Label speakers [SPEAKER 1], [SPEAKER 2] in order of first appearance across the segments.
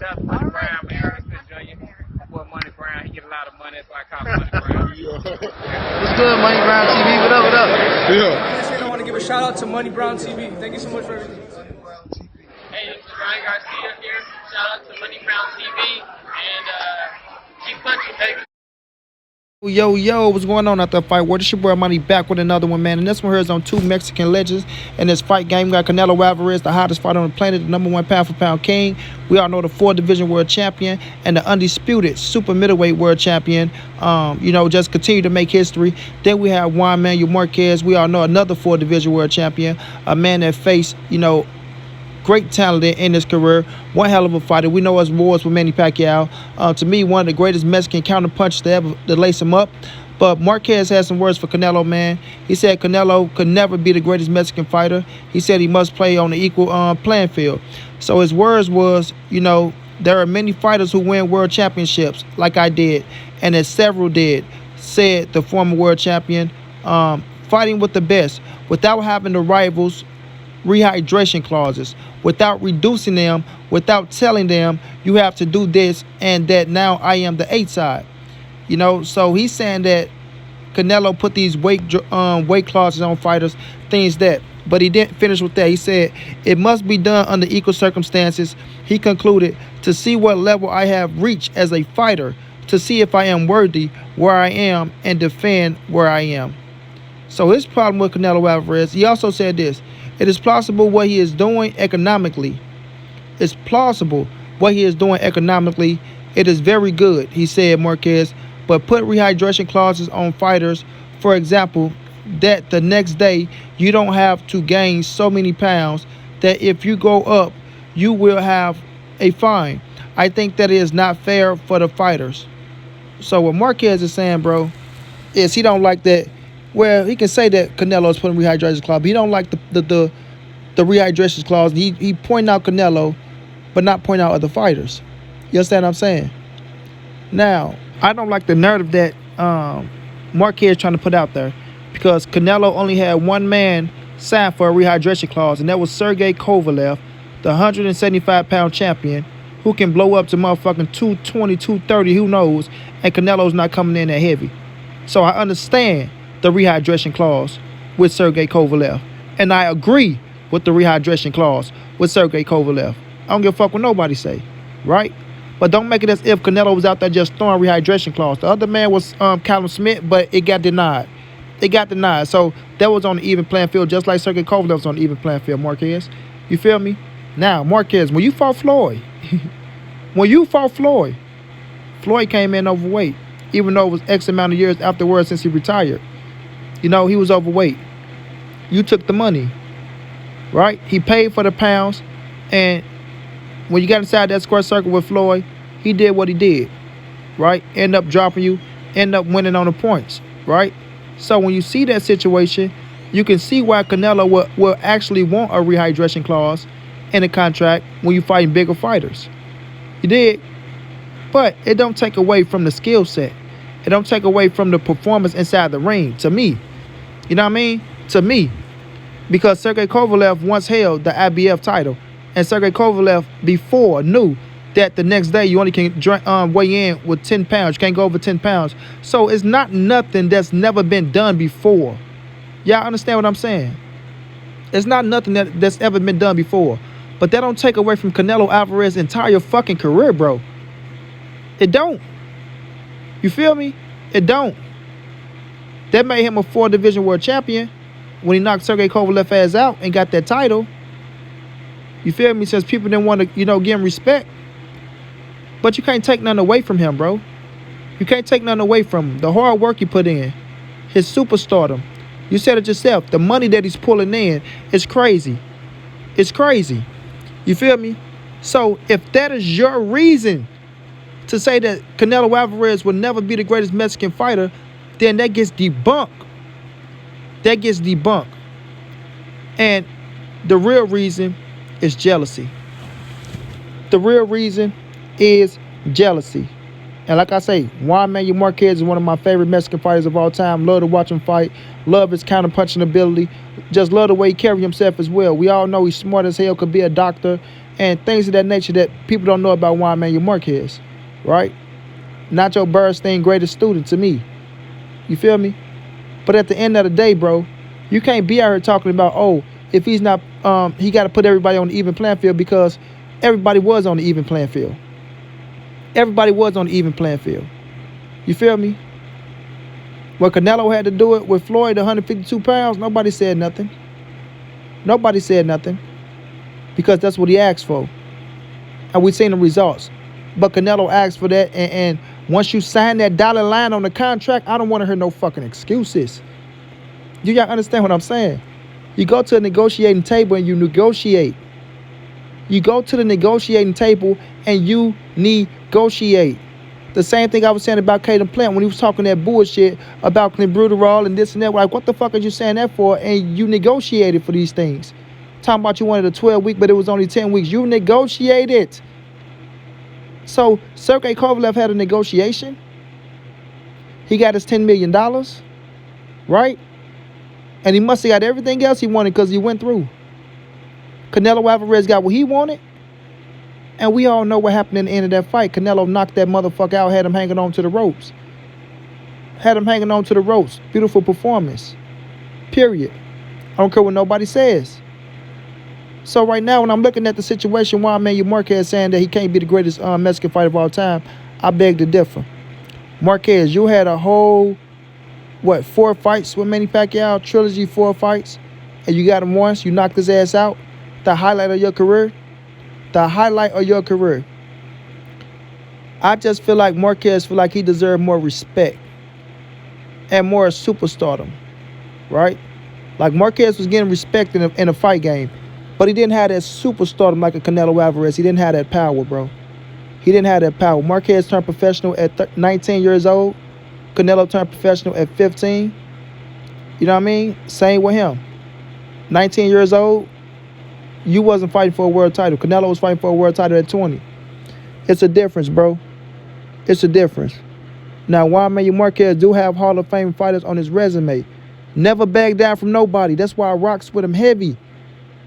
[SPEAKER 1] That's Money Brown, man. Mr. Junior. Boy, Money Brown, he get a lot of money, so I call him Money Brown.
[SPEAKER 2] What's good, Money Brown TV? What up, what up?
[SPEAKER 3] Yeah. I want to give a shout out to Money Brown TV. Thank you so much for everything.
[SPEAKER 4] Hey, this is Ryan Garcia here. Shout out to Money Brown TV. And keep punching, baby.
[SPEAKER 2] Yo, what's going on out there, fight world? It's your boy Money back with another one, man. And this one here is on two Mexican legends. In this fight game, we got Canelo Alvarez, the hottest fighter on the planet, the #1 pound-for-pound king. We all know the 4th-division world champion and the undisputed super middleweight world champion. Just continue to make history. Then we have Juan Manuel Márquez. We all know another 4th-division world champion, a man that faced, great talent in his career. One hell of a fighter. We know his wars with Manny Pacquiao. To me, one of the greatest Mexican counterpunchers to ever to lace him up. But Márquez has some words for Canelo, man. He said Canelo could never be the greatest Mexican fighter. He said he must play on the equal playing field. So his words was, there are many fighters who win world championships like I did, and as several did, said the former world champion, fighting with the best without having the rivals rehydration clauses, without reducing them, without telling them you have to do this and that. Now I am the 8th side. So he's saying that Canelo put these weight clauses on fighters, things that, but he didn't finish with that. He said it must be done under equal circumstances. He concluded, to see what level I have reached as a fighter, to see if I am worthy where I am and defend where I am. So his problem with Canelo Alvarez, he also said this: it is plausible what he is doing economically. It's plausible what he is doing economically. It is very good, he said, Márquez, but put rehydration clauses on fighters, for example, that the next day you don't have to gain so many pounds that if you go up, you will have a fine. I think that is not fair for the fighters. So what Márquez is saying, bro, is he don't like that. Well, he can say that Canelo is putting rehydration clause, but he don't like the rehydration clause. He point out Canelo, but not point out other fighters. You understand what I'm saying? Now, I don't like the narrative that Márquez is trying to put out there, because Canelo only had one man signed for a rehydration clause, and that was Sergey Kovalev, the 175-pound champion, who can blow up to motherfucking 220, 230, who knows, and Canelo's not coming in that heavy. So I understand the rehydration clause with Sergey Kovalev, and I agree with the rehydration clause with Sergey Kovalev. I don't give a fuck what nobody say, right? But don't make it as if Canelo was out there just throwing rehydration clause. The other man was Callum Smith, but it got denied. So that was on the even playing field, just like Sergey Kovalev was on the even playing field, Márquez. You feel me? Now, Márquez, when you fought Floyd, Floyd came in overweight, even though it was X amount of years afterwards since he retired. He was overweight. You took the money, right? He paid for the pounds, and when you got inside that square circle with Floyd, he did what he did, right? End up dropping you, end up winning on the points, right? So when you see that situation, you can see why Canelo will actually want a rehydration clause in a contract when you're fighting bigger fighters. You did, but it don't take away from the skill set. It don't take away from the performance inside the ring, to me. You know what I mean? To me. Because Sergey Kovalev once held the IBF title, and Sergey Kovalev before knew that the next day you only can weigh in with 10 pounds. You can't go over 10 pounds. So it's not nothing that's never been done before. Y'all understand what I'm saying? It's not nothing that's ever been done before. But that don't take away from Canelo Alvarez's entire fucking career, bro. It don't. You feel me? It don't. That made him a 4th-division world champion when he knocked Sergey Kovalev ass out and got that title. You feel me? Since people didn't want to, give him respect. But you can't take nothing away from him, bro. You can't take nothing away from him. The hard work he put in, his superstardom. You said it yourself. The money that he's pulling in is crazy. It's crazy. You feel me? So if that is your reason to say that Canelo Alvarez will never be the greatest Mexican fighter, then that gets debunked. That gets debunked. And the real reason is jealousy. The real reason is jealousy. And like I say, Juan Manuel Márquez is one of my favorite Mexican fighters of all time. Love to watch him fight. Love his counter-punching ability. Just love the way he carries himself as well. We all know he's smart as hell, could be a doctor. and things of that nature that people don't know about Juan Manuel Márquez, right? Nacho Burstein, greatest student to me. You feel me? But at the end of the day, bro, you can't be out here talking about, oh, if he's not, he got to put everybody on the even playing field, because everybody was on the even playing field. Everybody was on the even playing field. You feel me? When Canelo had to do it with Floyd, 152 pounds, nobody said nothing. Nobody said nothing, because that's what he asked for. And we've seen the results. But Canelo asked for that, and once you sign that dollar line on the contract, I don't want to hear no fucking excuses. You y'all understand what I'm saying? You go to a negotiating table and you negotiate. You go to the negotiating table and you negotiate. The same thing I was saying about Caden Plant when he was talking that bullshit about clenbuterol and this and that. Like, what the fuck are you saying that for? And you negotiated for these things. Talking about you wanted a 12-week, but it was only 10 weeks. You negotiated. So Sergey Kovalev had a negotiation. He got his $10 million, right? And he must have got everything else he wanted because he went through. Canelo Alvarez got what he wanted. And we all know what happened in the end of that fight. Canelo knocked that motherfucker out, had him hanging on to the ropes. Had him hanging on to the ropes. Beautiful performance. Period. I don't care what nobody says. So right now, when I'm looking at the situation, Juan Manuel Márquez saying that he can't be the greatest Mexican fighter of all time, I beg to differ. Márquez, you had a whole, 4 fights with Manny Pacquiao, trilogy, 4 fights, and you got him once, you knocked his ass out. The highlight of your career. The highlight of your career. I just feel like Márquez feel like he deserved more respect and more superstardom, right? Like Márquez was getting respect in a fight game, but he didn't have that superstardom like a Canelo Alvarez. He didn't have that power, bro. He didn't have that power. Márquez turned professional at 19 years old. Canelo turned professional at 15. You know what I mean? Same with him. 19 years old. You wasn't fighting for a world title. Canelo was fighting for a world title at 20. It's a difference, bro. It's a difference. Now, Juan Manuel Márquez do have Hall of Fame fighters on his resume. Never back down from nobody. That's why I rocks with him heavy.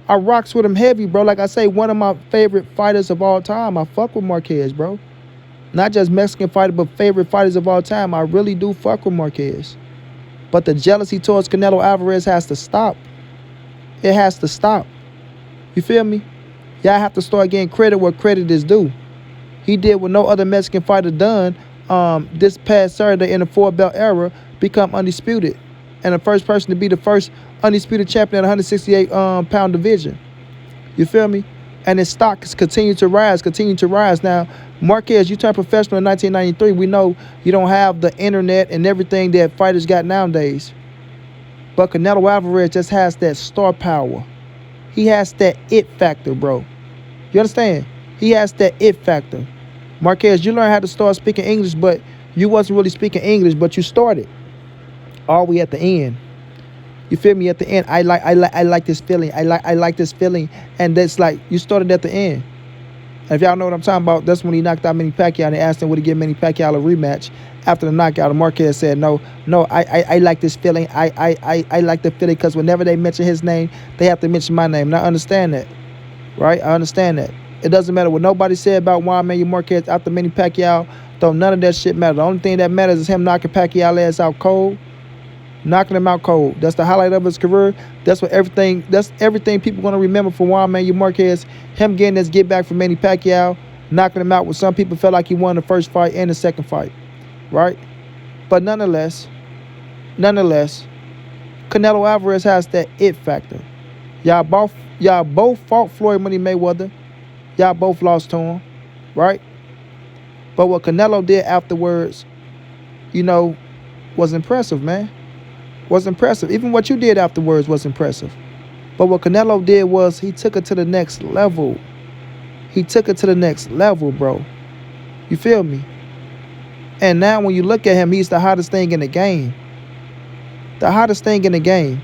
[SPEAKER 2] I rocks with him heavy, bro. Like I say, one of my favorite fighters of all time. I fuck with Márquez, bro. Not just Mexican fighter, but favorite fighters of all time. I really do fuck with Márquez. But the jealousy towards Canelo Alvarez has to stop. It has to stop. You feel me? Y'all have to start getting credit where credit is due. He did what no other Mexican fighter done this past Saturday in the 4-belt era, become undisputed. And the first person to be the first undisputed champion at 168 pound division. You feel me? And his stock has continued to rise, Now, Márquez, you turned professional in 1993. We know you don't have the internet and everything that fighters got nowadays. But Canelo Alvarez just has that star power. He has that it factor, bro. You understand? He has that it factor. Márquez, you learned how to start speaking English, but you wasn't really speaking English, but you started. All the way at the end. You feel me? At the end, I like this feeling. I like this feeling. And that's like, you started at the end. And if y'all know what I'm talking about, that's when he knocked out Manny Pacquiao, and they asked him would he give Manny Pacquiao a rematch. After the knockout, and Márquez said, no, I like this feeling. I like the feeling, because whenever they mention his name, they have to mention my name. And I understand that, right? I understand that. It doesn't matter what nobody said about Juan Manuel Márquez after Manny Pacquiao. Don't none of that shit matter. The only thing that matters is him knocking Pacquiao ass out cold. Knocking him out cold. That's the highlight of his career. That's everything people going to remember for Juan Manuel Márquez. Him getting this get back from Manny Pacquiao, knocking him out when some people felt like he won the first fight and the second fight. Right? But nonetheless, Canelo Alvarez has that it factor. Y'all both fought Floyd Money Mayweather. Y'all both lost to him. Right? But what Canelo did afterwards, was impressive, man. Was impressive. Even what you did afterwards was impressive. But what Canelo did was he took it to the next level. He took it to the next level, bro. You feel me? And now when you look at him, he's the hottest thing in the game. The hottest thing in the game.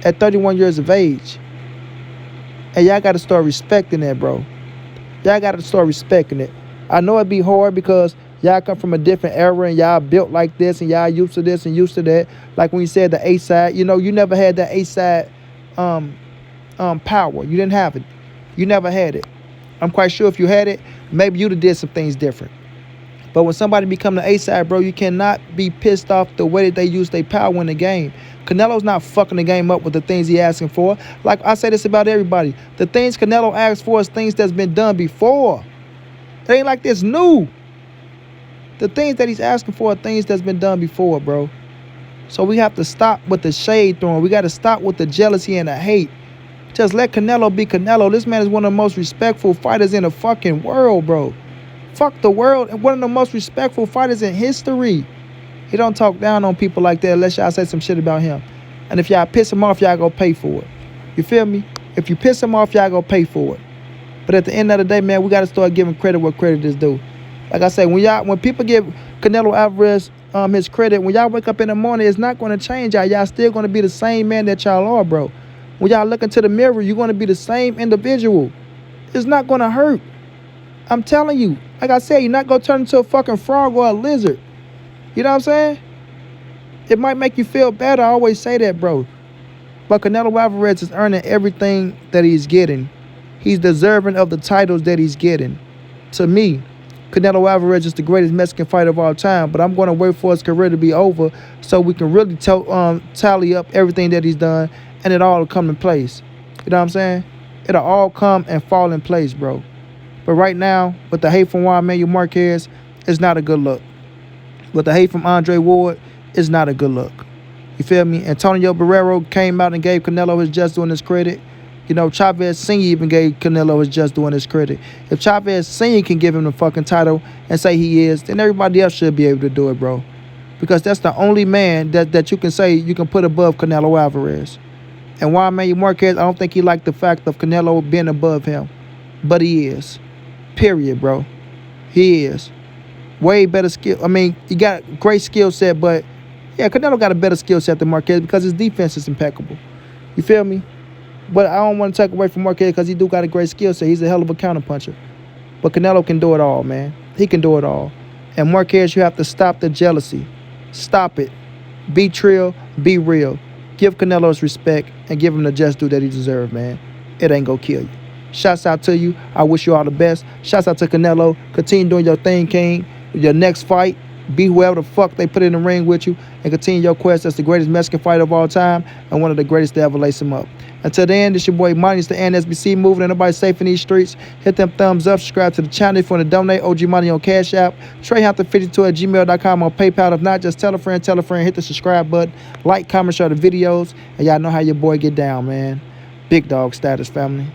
[SPEAKER 2] At 31 years of age. And y'all got to start respecting that, bro. Y'all got to start respecting it. I know it'd be hard because y'all come from a different era and y'all built like this and y'all used to this and used to that. Like when you said the A-side, you never had that A-side power. You didn't have it. You never had it. I'm quite sure if you had it, maybe you'd have did some things different. But when somebody become the A side, bro, you cannot be pissed off the way that they use their power in the game. Canelo's not fucking the game up with the things he asking for. Like I say this about everybody. The things Canelo asks for is things that's been done before. It ain't like this new. The things that he's asking for are things that's been done before, bro. So we have to stop with the shade throwing. We got to stop with the jealousy and the hate. Just let Canelo be Canelo. This man is one of the most respectful fighters in the fucking world, bro. Fuck the world. And one of the most respectful fighters in history. He don't talk down on people like that unless y'all say some shit about him. And if y'all piss him off, y'all go pay for it. You feel me? If you piss him off, y'all go pay for it. But at the end of the day, man, we got to start giving credit where credit is due. Like I say, when people give Canelo Alvarez his credit, when y'all wake up in the morning, it's not going to change y'all. Y'all still going to be the same man that y'all are, bro. When y'all look into the mirror, you're going to be the same individual. It's not going to hurt. I'm telling you. Like I said, you're not going to turn into a fucking frog or a lizard. You know what I'm saying? It might make you feel better. I always say that, bro. But Canelo Alvarez is earning everything that he's getting. He's deserving of the titles that he's getting. To me, Canelo Alvarez is the greatest Mexican fighter of all time. But I'm going to wait for his career to be over so we can really tally up everything that he's done. And it all will come in place. You know what I'm saying? It'll all come and fall in place, bro. But right now, with the hate from Juan Márquez, it's not a good look. With the hate from Andre Ward, it's not a good look. You feel me? Antonio Barrero came out and gave Canelo his just doing his credit. You know, Chavez Sr. even gave Canelo his just doing his credit. If Chavez Sr. can give him the fucking title and say he is, then everybody else should be able to do it, bro. Because that's the only man that you can say you can put above Canelo Alvarez. And Juan Márquez, I don't think he liked the fact of Canelo being above him. But he is. Period, bro. He is. Way better skill. I mean, he got a great skill set, but yeah, Canelo got a better skill set than Márquez because his defense is impeccable. You feel me? But I don't want to take away from Márquez because he do got a great skill set. He's a hell of a counterpuncher. But Canelo can do it all, man. He can do it all. And Márquez, you have to stop the jealousy. Stop it. Be trill. Be real. Give Canelo his respect and give him the just due that he deserves, man. It ain't gonna kill you. Shouts out to you. I wish you all the best. Shouts out to Canelo. Continue doing your thing, King. Your next fight, be whoever the fuck they put in the ring with you and continue your quest as the greatest Mexican fighter of all time and one of the greatest to ever lace him up. Until then, this your boy Money. It's the NSBC moving. Ain't nobody safe in these streets. Hit them thumbs up. Subscribe to the channel if you want to donate. OG Money on Cash App. TreyHunters52@gmail.com on PayPal. If not, just tell a friend. Hit the subscribe button. Like, comment, share the videos. And y'all know how your boy get down, man. Big dog status, family.